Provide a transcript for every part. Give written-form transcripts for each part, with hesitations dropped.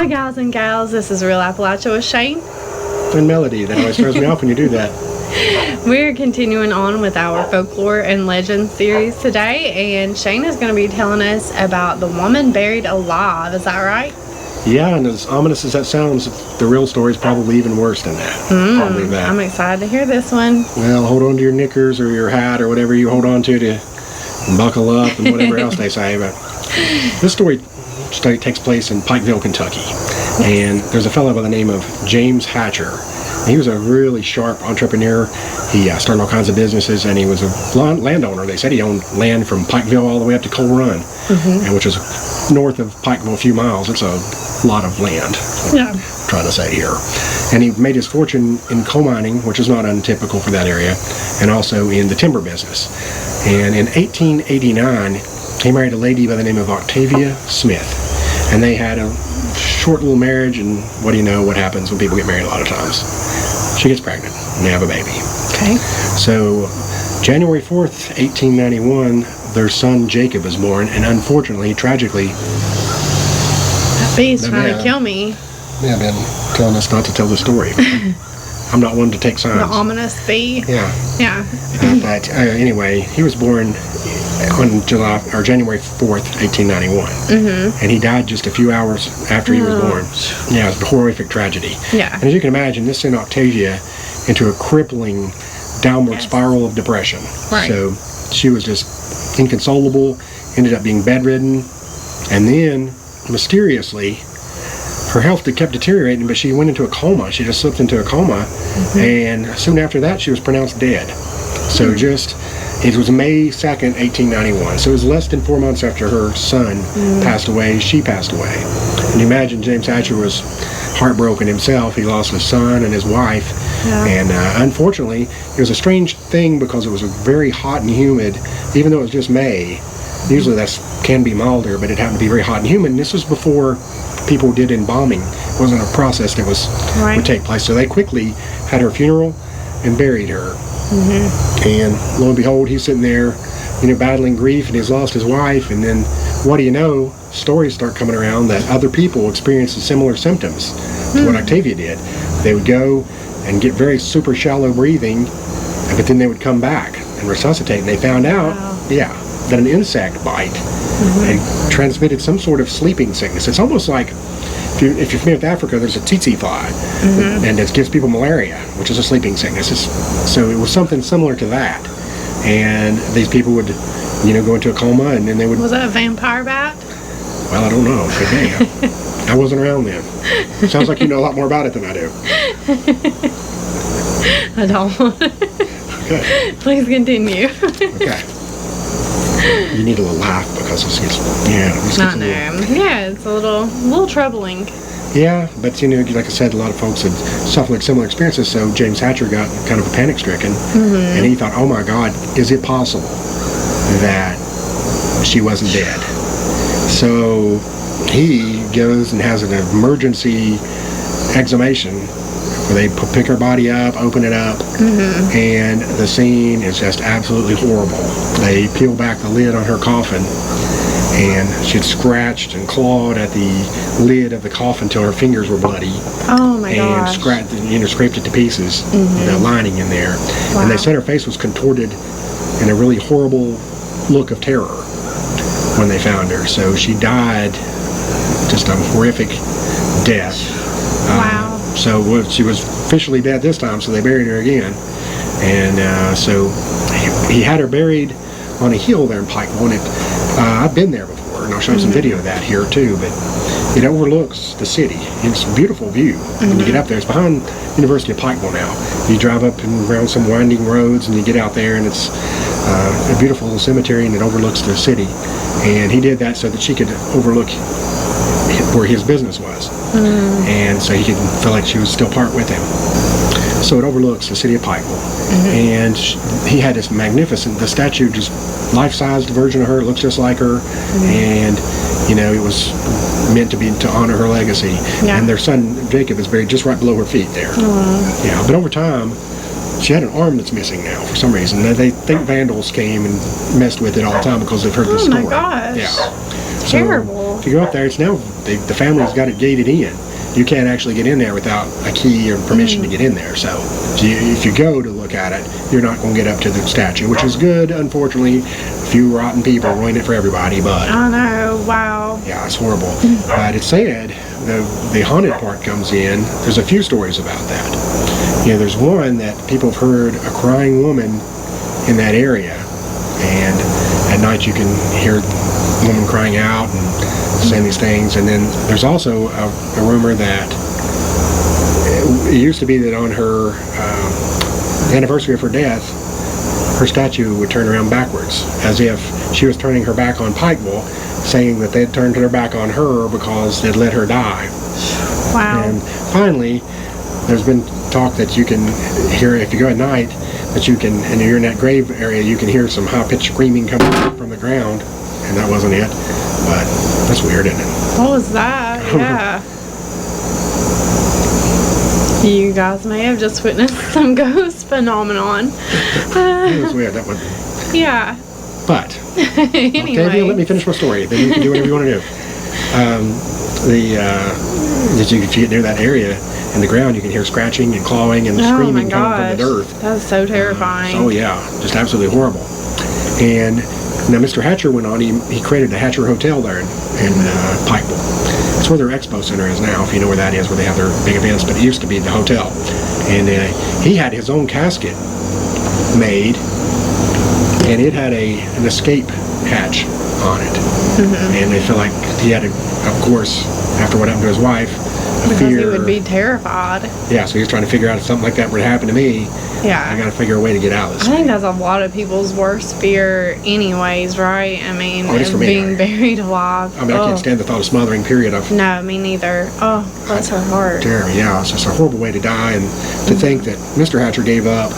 Hi guys and gals, this is Real Appalachia with Shane. And Melody, that always throws me off when you do that. We're continuing on with our folklore and legend series today, and Shane is going to be telling us about the woman buried alive. Is that right? Yeah, and as ominous as that sounds, the real story is probably even worse than that. I'll believe that. I'm excited to hear this one. Well, hold on to your knickers or your hat or whatever you hold on to buckle up and whatever else they say. But this story takes place in Pikeville, Kentucky. And there's a fellow by the name of James Hatcher. He was a really sharp entrepreneur. He started all kinds of businesses, and he was a landowner. They said he owned land from Pikeville all the way up to Coal Run, and which is north of Pikeville a few miles. It's a lot of land, I'm trying to say here. And he made his fortune in coal mining, which is not untypical for that area, and also in the timber business. And in 1889, he married a lady by the name of Octavia Smith. And they had a short little marriage, and what do you know what happens when people get married a lot of times? She gets pregnant, and they have a baby. Okay. So, January 4th, 1891, their son Jacob was born, and unfortunately, tragically... That bee's trying to kill me. Yeah, been telling us not to tell the story. I'm not one to take signs. The ominous bee. Yeah. Yeah. But anyway, he was born on January 4th, 1891. And he died just a few hours after he was born. Yeah, it was a horrific tragedy. Yeah. And as you can imagine, this sent Octavia into a crippling downward spiral of depression. Right. So she was just inconsolable, ended up being bedridden, and then mysteriously her health kept deteriorating, but she went into a coma. She just slipped into a coma, and soon after that, she was pronounced dead. So it was May 2nd, 1891. So it was less than 4 months after her son passed away, she passed away. And you imagine James Hatcher was heartbroken himself. He lost his son and his wife. Yeah. And unfortunately, it was a strange thing because it was very hot and humid, even though it was just May. Usually that can be milder, but it happened to be very hot and humid. And this was before people did embalming. It wasn't a process that would take place. So they quickly had her funeral and buried her. And lo and behold, he's sitting there, battling grief, and he's lost his wife. And then, what do you know? Stories start coming around that other people experienced similar symptoms to what Octavia did. They would go and get very super shallow breathing, but then they would come back and resuscitate. And they found out, that an insect bite had transmitted some sort of sleeping sickness. It's almost like, if you're familiar with Africa, there's a tsetse fly, and it gives people malaria, which is a sleeping sickness. So it was something similar to that. And these people would, go into a coma, and then they would... Was that a vampire bat? Well, I don't know. Could be. I wasn't around then. Sounds like you know a lot more about it than I do. I don't. Okay. Please continue. Okay. You need a little laugh because it's it's a little troubling. Yeah, but like I said, a lot of folks had suffered similar experiences. So James Hatcher got kind of panic-stricken, and he thought, "Oh my God, is it possible that she wasn't dead?" So he goes and has an emergency exhumation where they pick her body up, open it up, and the scene is just absolutely horrible. They peel back the lid on her coffin, and she'd scratched and clawed at the lid of the coffin till her fingers were bloody. Oh my gosh. And scraped it to pieces, the lining in there. Wow. And they said her face was contorted in a really horrible look of terror when they found her. So she died just a horrific death. Wow. So she was officially dead this time, so they buried her again. And so he had her buried on a hill there in Pikeville. And I've been there before, and I'll show you some video of that here too. But it overlooks the city. It's a beautiful view when you get up there. It's behind University of Pikeville now. You drive up and around some winding roads, and you get out there, and it's a beautiful little cemetery, and it overlooks the city. And he did that so that she could overlook where his business was, and so he could feel like she was still part with him. So it overlooks the city of Pikeville, and he had this magnificent, the statue, just life-sized version of her. It looks just like her, and it was meant to honor her legacy. And their son Jacob is buried just right below her feet there. Yeah, but over time, she had an arm that's missing now for some reason. They think vandals came and messed with it all the time because they've heard this story. Oh my gosh! Yeah. Terrible. if you go up there, it's now, the family's got it gated in. You can't actually get in there without a key or permission to get in there. So if you go to look at it, you're not going to get up to the statue, which is good. Unfortunately, a few rotten people ruined it for everybody, but... I know, wow. Yeah, it's horrible. But it's said, the haunted part comes in. There's a few stories about that. You know, there's one that people have heard a crying woman in that area, and at night you can hear the woman crying out and saying these things. And then there's also a rumor that it used to be that on her anniversary of her death, her statue would turn around backwards, as if she was turning her back on Pikeville, saying that they'd turned their back on her because they'd let her die. Wow. And finally, there's been talk that you can hear, if you go at night, that you can, and you're in that grave area, you can hear some high-pitched screaming coming from the ground, and that wasn't it. But that's weird, isn't it? What was that? Yeah. You guys may have just witnessed some ghost phenomenon. It was weird, that one. Yeah. But, anyway. Octavia, let me finish my story. Then you can do whatever you want to do. If you get near that area in the ground, you can hear scratching and clawing and screaming coming from the dirt. That's so terrifying. Oh yeah, just absolutely horrible. And now Mr. Hatcher went on, he created the Hatcher Hotel there in Pikeville. It's where their expo center is now, if you know where that is, where they have their big events, but it used to be the hotel. And he had his own casket made, and it had an escape hatch on it. And they feel like he had, of course, after what happened to his wife, because fear. he would be terrified. Yeah, so he was trying to figure out if something like that were to happen to me. Yeah. I got to figure a way to get out of this. I think that's a lot of people's worst fear anyways, right? I mean, being buried alive. I mean, I can't stand the thought of smothering, period. No, me neither. Oh, bless her heart. Terrible, yeah. It's just a horrible way to die. And to think that Mr. Hatcher gave up,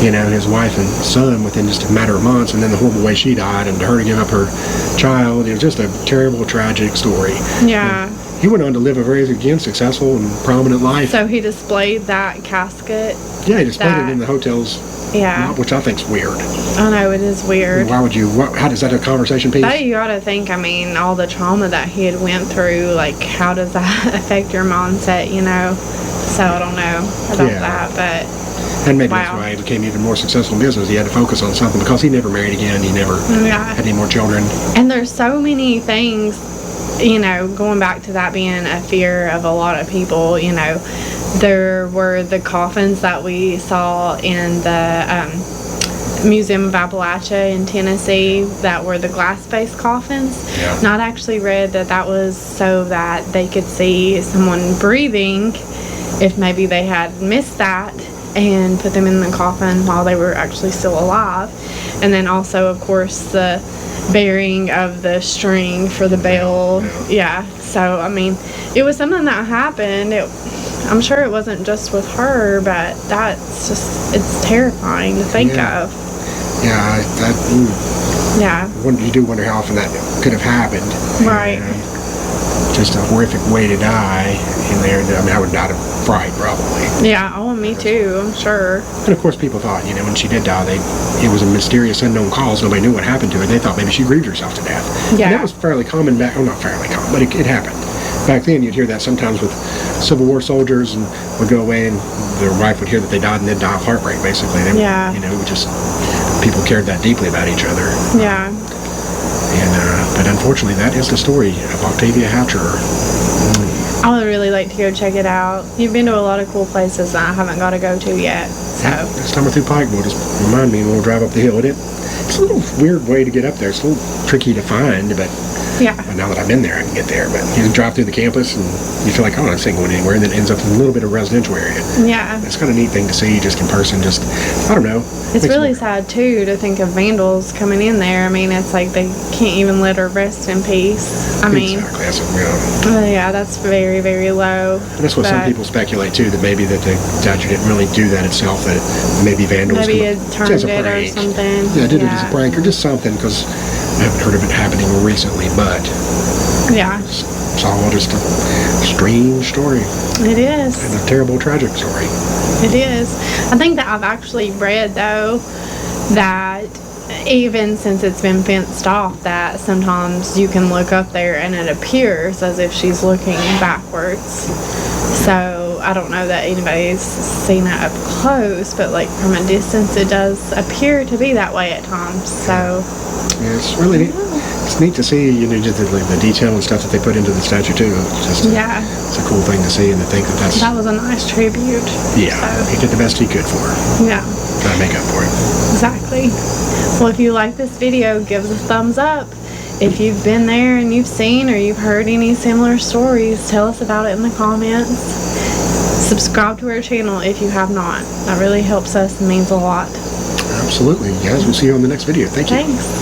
you know, his wife and son within just a matter of months, and then the horrible way she died, and to her to give up her child, it was just a terrible, tragic story. Yeah. And he went on to live a very, again, successful and prominent life. So he displayed that casket? Yeah, he displayed it in the hotel's lot, which I think's weird. I know, it is weird. Why would you, how does that a conversation piece? But you gotta think, I mean, all the trauma that he had went through, like, how does that affect your mindset, you know? So I don't know about that, but... And maybe that's why he became even more successful in business. He had to focus on something because he never married again. He never had any more children. And there's so many things, you know, going back to that being a fear of a lot of people, you know, there were the coffins that we saw in the Museum of Appalachia in Tennessee that were the glass-faced coffins. Yeah. And I'd actually read that was so that they could see someone breathing if maybe they had missed that, and put them in the coffin while they were actually still alive. And then also, of course, the burying of the string for the bell. Yeah. So, I mean, it was something that happened. I'm sure it wasn't just with her, but that's just, it's terrifying to think of. Yeah, you do wonder how often that could have happened. Right. And just a horrific way to die in there. I mean, I would die of fright, probably. Yeah, oh, me too, I'm sure. And of course, people thought, you know, when she did die, it was a mysterious unknown cause. Nobody knew what happened to her. They thought maybe she grieved herself to death. Yeah. And that was fairly common back, well, not fairly common, but it happened. Back then, you'd hear that sometimes with Civil War soldiers, and would go away, and their wife would hear that they died, and they'd die of heartbreak, basically. They would, you know, just, people cared that deeply about each other. Yeah. And, but unfortunately, that is the story of Octavia Hatcher. I would really like to go check it out. You've been to a lot of cool places that I haven't got to go to yet. So next time we're through Pikeville, just remind me and we'll drive up the hill. It's a little weird way to get up there. It's a little tricky to find, but now that I've been there, I can get there. But you drive through the campus and you feel like, oh, I'm not going anywhere, and then it ends up in a little bit of residential area. Yeah. It's kind of a neat thing to see just in person. Just, I don't know. It's really sad, too, to think of vandals coming in there. I mean, it's like they can't even let her rest in peace. I mean, exactly. That's very, very low. And that's what some people speculate, too, that maybe that the statue didn't really do that itself, that maybe vandals maybe it turned it or something. Yeah, did it as a prank or just something, because I haven't heard of it happening recently, but it's all just a strange story. It is. And a terrible, tragic story. It is. I think that I've actually read, though, that even since it's been fenced off, that sometimes you can look up there and it appears as if she's looking backwards. So I don't know that anybody's seen it up close, but like from a distance it does appear to be that way at times. So yeah, it's really neat. It's neat to see, you know, just the detail and stuff that they put into the statue too. It's a cool thing to see and to think that was a nice tribute. Yeah, so he did the best he could for her. Yeah. Try to make up for it. Exactly. Well, if you like this video, give us a thumbs up. If you've been there and you've seen or you've heard any similar stories, tell us about it in the comments. Subscribe to our channel if you have not. That really helps us and means a lot. Absolutely. Guys, we'll see you on the next video. Thank you. Thanks.